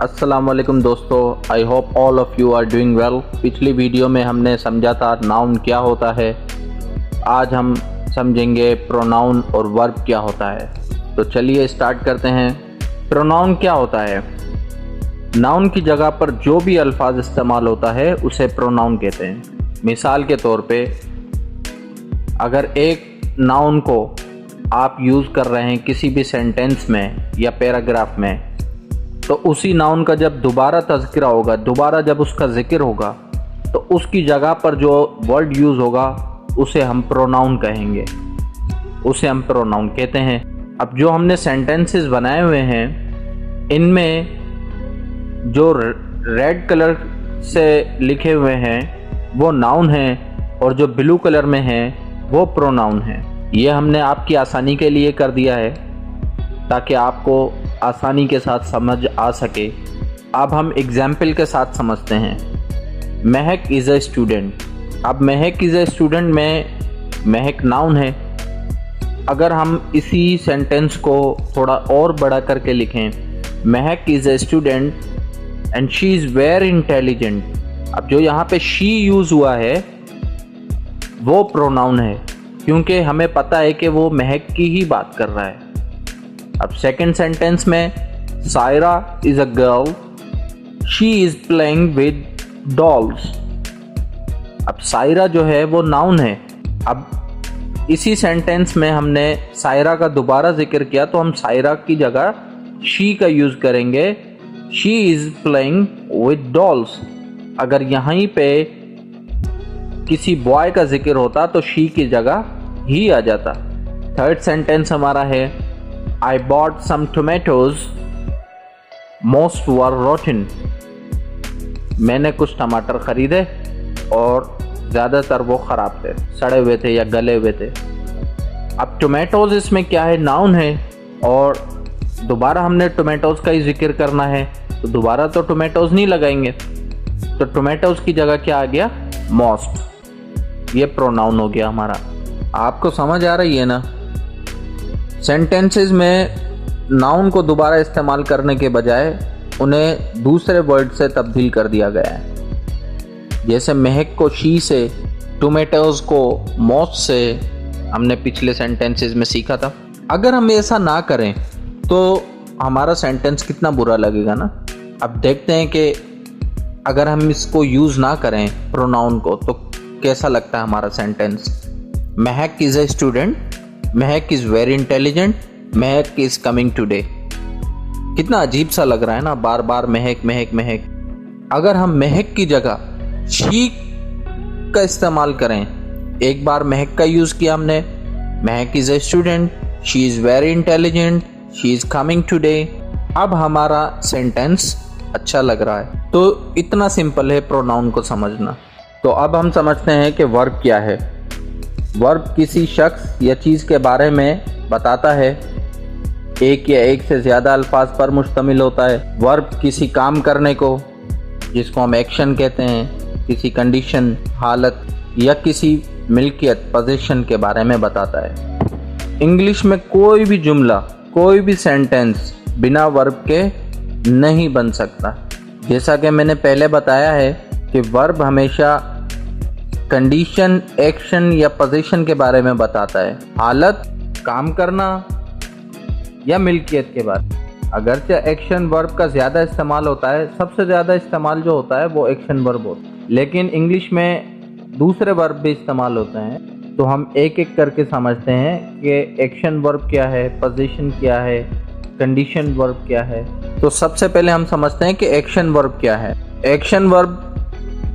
अस्सलाम वालेकुम दोस्तों, I hope all of you are doing well. पिछली वीडियो में हमने समझा था नाउन क्या होता है। आज हम समझेंगे प्रोनाउन और वर्ब क्या होता है। तो चलिए स्टार्ट करते हैं। प्रोनाउन क्या होता है? नाउन की जगह पर जो भी अल्फाज इस्तेमाल होता है उसे प्रोनाउन कहते हैं। मिसाल के तौर पे अगर एक नाउन को आप यूज़ कर रहे हैं किसी भी सेंटेंस में या पैराग्राफ में, तो उसी नाउन का जब दोबारा तज़किरा होगा, दोबारा जब उसका जिक्र होगा, तो उसकी जगह पर जो वर्ड यूज़ होगा उसे हम प्रोनाउन कहेंगे, उसे हम प्रोनाउन कहते हैं। अब जो हमने सेंटेंसेस बनाए हुए हैं, इनमें जो रेड कलर से लिखे हुए हैं वो नाउन हैं और जो ब्लू कलर में हैं वो प्रोनाउन हैं। ये हमने आपकी आसानी के लिए कर दिया है ताकि आपको आसानी के साथ समझ आ सके। अब हम एग्जाम्पल के साथ समझते हैं। महक इज़ अ स्टूडेंट। अब महक इज़ अ स्टूडेंट में महक नाउन है। अगर हम इसी सेंटेंस को थोड़ा और बड़ा करके लिखें, महक is a student and she is very intelligent. अब जो यहाँ पे शी यूज़ हुआ है वो प्रोनाउन है, क्योंकि हमें पता है कि वो महक की ही बात कर रहा है। अब सेकंड सेंटेंस में Saira is a girl, she is playing with dolls. अब सायरा जो है वो नाउन है। अब इसी सेंटेंस में हमने सायरा का दोबारा जिक्र किया, तो हम सायरा की जगह शी का यूज़ करेंगे। She is playing with dolls. अगर यहीं पे किसी बॉय का जिक्र होता तो शी की जगह ही आ जाता। थर्ड सेंटेंस हमारा है I bought some tomatoes, most were rotten. मैंने कुछ टमाटर खरीदे और ज़्यादातर वो ख़राब थे, सड़े हुए थे या गले हुए थे। अब टोमेटोज़ इसमें क्या है? नाउन है और दोबारा हमने टोमेटोज़ का ही जिक्र करना है, तो दोबारा तो टोमेटोज़ नहीं लगाएंगे, तो टोमेटोज़ की जगह क्या आ गया? मोस्ट। ये प्रोनाउन हो गया हमारा। आपको समझ आ रही है ना? सेंटेंसेस में नाउन को दोबारा इस्तेमाल करने के बजाय उन्हें दूसरे वर्ड से तब्दील कर दिया गया है। जैसे महक को शी से, टोमेटोज़ को मोस्ट से हमने पिछले सेंटेंसेस में सीखा था। अगर हम ऐसा ना करें तो हमारा सेंटेंस कितना बुरा लगेगा ना। अब देखते हैं कि अगर हम इसको यूज़ ना करें प्रोनाउन को तो कैसा लगता है हमारा sentence. Mahak is a student, Mahak is very intelligent, Mahak is coming today. कितना अजीब सा लग रहा है ना, बार बार महक महक महक। अगर हम महक की जगह शी का इस्तेमाल करें, एक बार महक का यूज़ किया हमने, महक is a student, she is very intelligent, she is coming today. अब हमारा सेंटेंस अच्छा लग रहा है। तो इतना सिंपल है प्रोनाउन को समझना। तो अब हम समझते हैं कि वर्ब क्या है। वर्ब किसी शख्स या चीज़ के बारे में बताता है, एक या एक से ज़्यादा अल्फाज पर मुश्तमिल होता है। वर्ब किसी काम करने को, जिसको हम एक्शन कहते हैं, किसी कंडीशन, हालत या किसी मिल्कियत, पोजीशन के बारे में बताता है। इंग्लिश में कोई भी जुमला, कोई भी सेंटेंस बिना वर्ब के नहीं बन सकता। जैसा कि मैंने पहले बताया है कि वर्ब हमेशा कंडीशन, एक्शन या पोजीशन के बारे में बताता है, हालत, काम करना या मिल्कियत के बारे। अगरचे एक्शन वर्ब का ज़्यादा इस्तेमाल होता है, सबसे ज़्यादा इस्तेमाल जो होता है वो एक्शन वर्ब होता है, लेकिन इंग्लिश में दूसरे वर्ब भी इस्तेमाल होते हैं। तो हम एक एक करके समझते हैं कि एक्शन वर्ब क्या है, पोजीशन क्या है, कंडीशन वर्ब क्या है। तो सबसे पहले हम समझते हैं कि एक्शन वर्ब क्या है। एक्शन वर्ब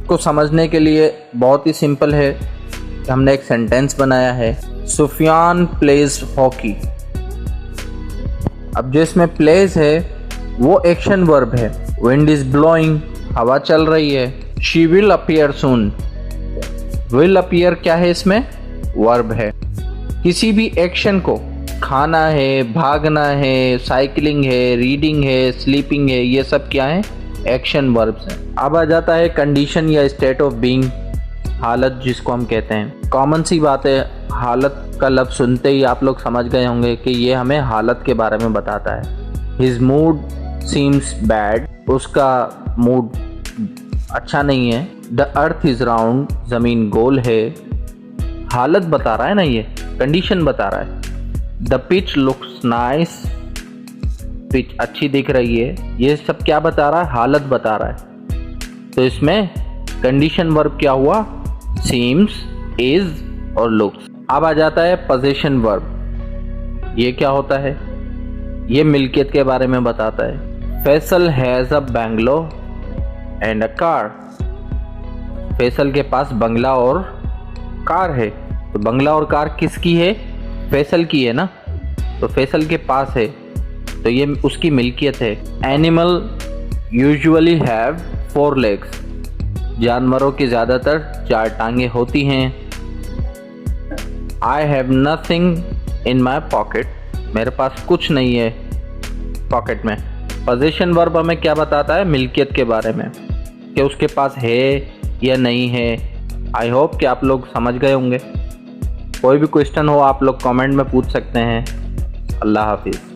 को समझने के लिए बहुत ही सिंपल है। हमने एक सेंटेंस बनाया है, सुफियान प्लेज हॉकी। अब जो इसमें प्लेज है वो एक्शन वर्ब है। विंड इज ब्लोइंग, हवा चल रही है। She will appear soon, will appear क्या है? इसमें वर्ब है। किसी भी एक्शन को, खाना है, भागना है, साइकिलिंग है, रीडिंग है, स्लीपिंग है, ये सब क्या है? एक्शन वर्ब्स हैं। अब आ जाता है कंडीशन या स्टेट ऑफ बीइंग, हालत जिसको हम कहते हैं। कॉमन सी बात है, हालत का लफ्ज़ सुनते ही आप लोग समझ गए होंगे कि ये हमें हालत के बारे में बताता है। हिज मूड सीम्स बैड, उसका मूड अच्छा नहीं है। द अर्थ इज़ राउंड, ज़मीन गोल है। हालत बता रहा है ना, ये कंडीशन बता रहा है। The pitch looks nice, pitch अच्छी दिख रही है। ये सब क्या बता रहा है? हालत बता रहा है। तो इसमें कंडीशन वर्ब क्या हुआ? सीम्स, इज और लुक्स। अब आ जाता है पोजीशन वर्ब। ये क्या होता है? ये मिल्कियत के बारे में बताता है। Faisal has a bungalow and a car. Faisal के पास बंगला और कार है। तो बंगला और कार किसकी है? फैसल की है ना, तो फैसल के पास है, तो ये उसकी मिल्कियत है। Animal usually have 4 legs। जानवरों की ज़्यादातर 4 टांगे होती हैं। I have nothing in my pocket. मेरे पास कुछ नहीं है पॉकेट में। पोजीशन वर्ब हमें क्या बताता है? मिल्कियत के बारे में, कि उसके पास है या नहीं है। आई होप कि आप लोग समझ गए होंगे। कोई भी क्वेश्चन हो आप लोग कमेंट में पूछ सकते हैं। अल्लाह हाफिज़।